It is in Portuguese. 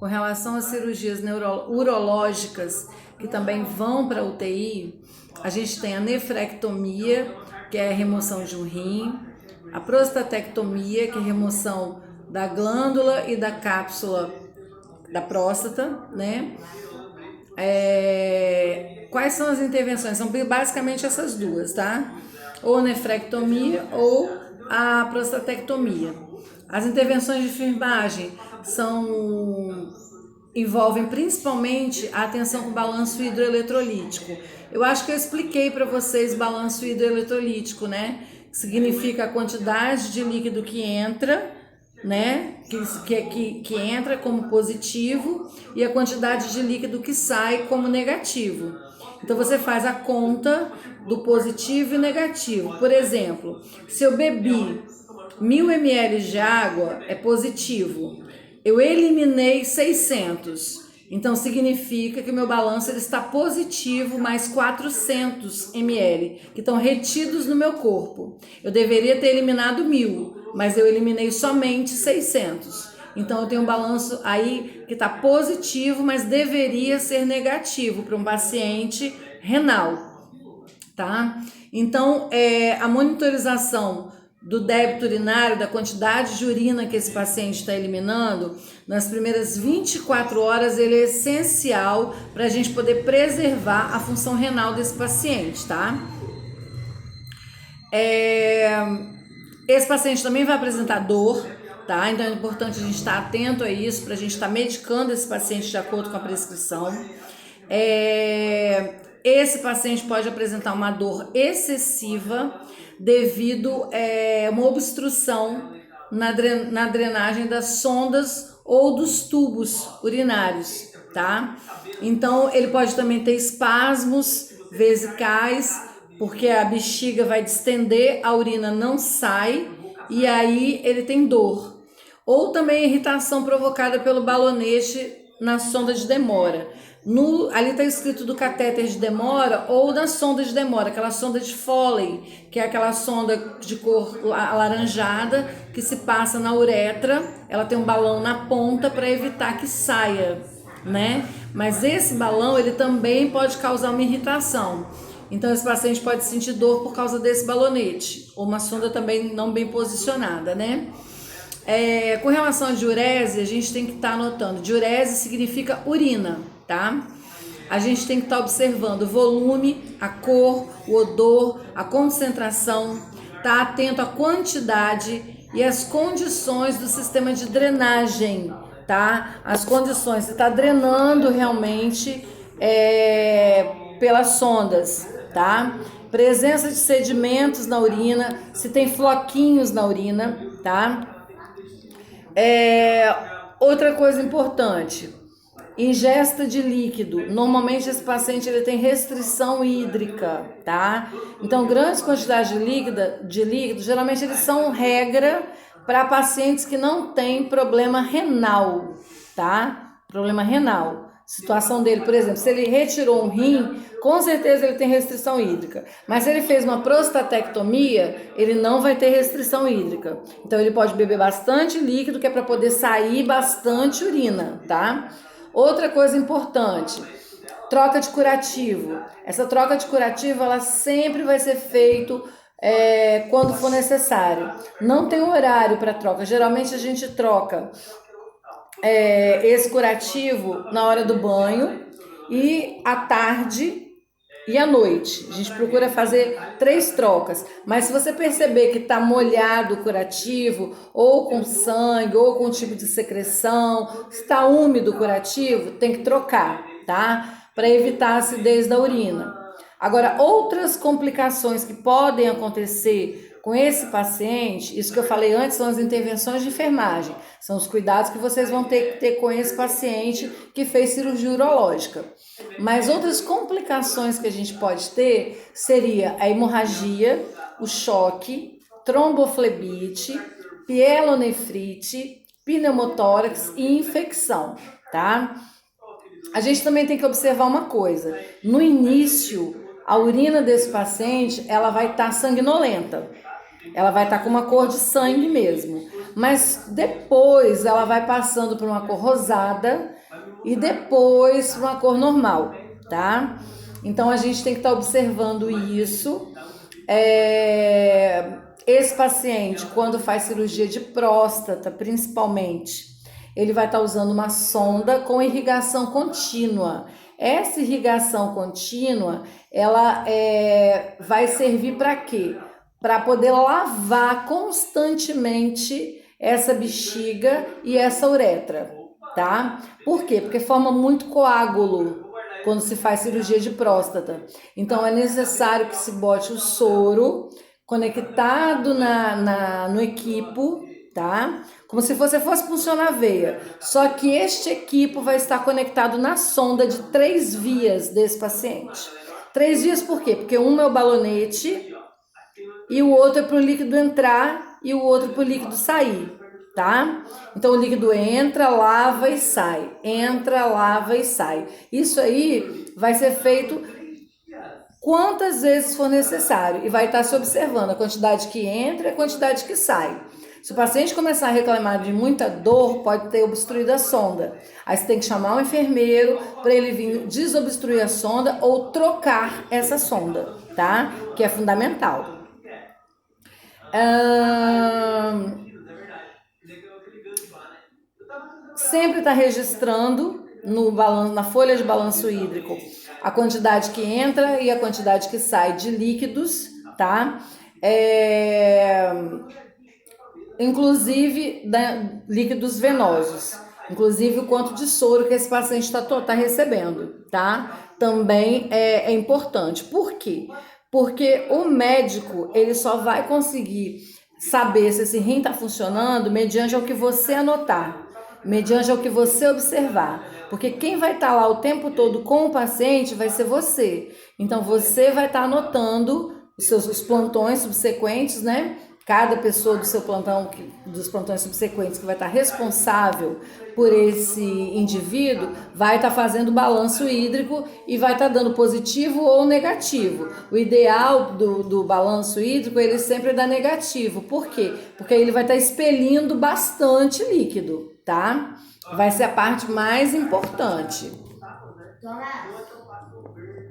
com relação às cirurgias urológicas que também vão para a UTI, a gente tem a nefrectomia, que é a remoção de um rim, a prostatectomia, que é a remoção da glândula e da cápsula da próstata, né? Quais são as intervenções? São basicamente essas duas, tá? Ou a nefrectomia ou a prostatectomia. As intervenções de enfermagem envolvem principalmente a atenção com o balanço hidroeletrolítico. Eu acho que eu expliquei para vocês balanço hidroeletrolítico, né? Significa a quantidade de líquido que entra, né? Que entra como positivo e a quantidade de líquido que sai como negativo. Então você faz a conta do positivo e negativo. Por exemplo, se eu bebi 1000 ml de água, é positivo. Eu eliminei 600. Então significa que o meu balanço ele está positivo mais 400 ml que estão retidos no meu corpo. Eu deveria ter eliminado 1000, mas eu eliminei somente 600. Então eu tenho um balanço aí que está positivo, mas deveria ser negativo para um paciente renal, tá? Então a monitorização do débito urinário, da quantidade de urina que esse paciente está eliminando, nas primeiras 24 horas ele é essencial para a gente poder preservar a função renal desse paciente, tá? Esse paciente também vai apresentar dor, tá? Então é importante a gente estar atento a isso, para a gente estar medicando esse paciente de acordo com a prescrição. Esse paciente pode apresentar uma dor excessiva devido a uma obstrução na drenagem das sondas ou dos tubos urinários, tá? Então ele pode também ter espasmos vesicais, porque a bexiga vai distender, a urina não sai e aí ele tem dor. Ou também irritação provocada pelo balonete na sonda de demora. Ali está escrito do catéter de demora ou da sonda de demora, aquela sonda de Foley, que é aquela sonda de cor alaranjada que se passa na uretra, ela tem um balão na ponta para evitar que saia, né? Mas esse balão ele também pode causar uma irritação. Então esse paciente pode sentir dor por causa desse balonete, ou uma sonda também não bem posicionada, né? Com relação à diurese, a gente tem que estar anotando. Diurese significa urina, tá? A gente tem que estar observando o volume, a cor, o odor, a concentração, tá atento à quantidade e às condições do sistema de drenagem, tá? As condições, se está drenando realmente pelas sondas, tá? Presença de sedimentos na urina, se tem floquinhos na urina, tá? Outra coisa importante, ingesta de líquido. Normalmente esse paciente ele tem restrição hídrica, tá? Então grandes quantidades de líquido geralmente eles são regra para pacientes que não têm problema renal, tá? Problema renal. Situação dele, por exemplo, se ele retirou um rim, com certeza ele tem restrição hídrica. Mas se ele fez uma prostatectomia, ele não vai ter restrição hídrica. Então ele pode beber bastante líquido, que é para poder sair bastante urina, tá? Outra coisa importante, troca de curativo. Essa troca de curativo, ela sempre vai ser feita quando for necessário. Não tem horário para troca. Geralmente a gente troca esse curativo na hora do banho e à tarde e à noite. A gente procura fazer 3 trocas, mas se você perceber que está molhado o curativo, ou com sangue, ou com tipo de secreção, se está úmido o curativo, tem que trocar, tá? Para evitar a acidez da urina. Agora, outras complicações que podem acontecer com esse paciente, isso que eu falei antes são as intervenções de enfermagem, são os cuidados que vocês vão ter que ter com esse paciente que fez cirurgia urológica. Mas outras complicações que a gente pode ter seria a hemorragia, o choque, tromboflebite, pielonefrite, pneumotórax e infecção, tá? A gente também tem que observar uma coisa, no início, a urina desse paciente, ela vai estar sanguinolenta. Ela vai estar com uma cor de sangue mesmo. Mas depois ela vai passando por uma cor rosada e depois por uma cor normal, tá? Então a gente tem que estar observando isso. Esse paciente, quando faz cirurgia de próstata, principalmente, ele vai estar usando uma sonda com irrigação contínua. Essa irrigação contínua, ela vai servir para quê? Para poder lavar constantemente essa bexiga e essa uretra, tá? Por quê? Porque forma muito coágulo quando se faz cirurgia de próstata. Então é necessário que se bote o soro conectado no equipo, tá? Como se fosse funcionar a veia. Só que este equipo vai estar conectado na sonda de 3 vias desse paciente. 3 vias por quê? Porque uma é o balonete e o outro é para o líquido entrar e o outro para o líquido sair, tá? Então o líquido entra, lava e sai. Entra, lava e sai. Isso aí vai ser feito quantas vezes for necessário e vai estar se observando a quantidade que entra e a quantidade que sai. Se o paciente começar a reclamar de muita dor, pode ter obstruído a sonda. Aí você tem que chamar um enfermeiro para ele vir desobstruir a sonda ou trocar essa sonda, tá? Que é fundamental. Sempre está registrando na folha de balanço hídrico a quantidade que entra e a quantidade que sai de líquidos, tá? Inclusive líquidos venosos, inclusive o quanto de soro que esse paciente está recebendo, tá? Também é importante. Por quê? Porque o médico, ele só vai conseguir saber se esse rim está funcionando mediante o que você anotar, mediante o que você observar. Porque quem vai estar lá o tempo todo com o paciente vai ser você. Então você vai estar anotando os plantões subsequentes, né? Cada pessoa do seu plantão, dos plantões subsequentes que vai estar responsável por esse indivíduo, vai estar fazendo balanço hídrico e vai estar dando positivo ou negativo. O ideal do balanço hídrico, ele sempre dá negativo. Por quê? Porque ele vai estar expelindo bastante líquido, tá? Vai ser a parte mais importante.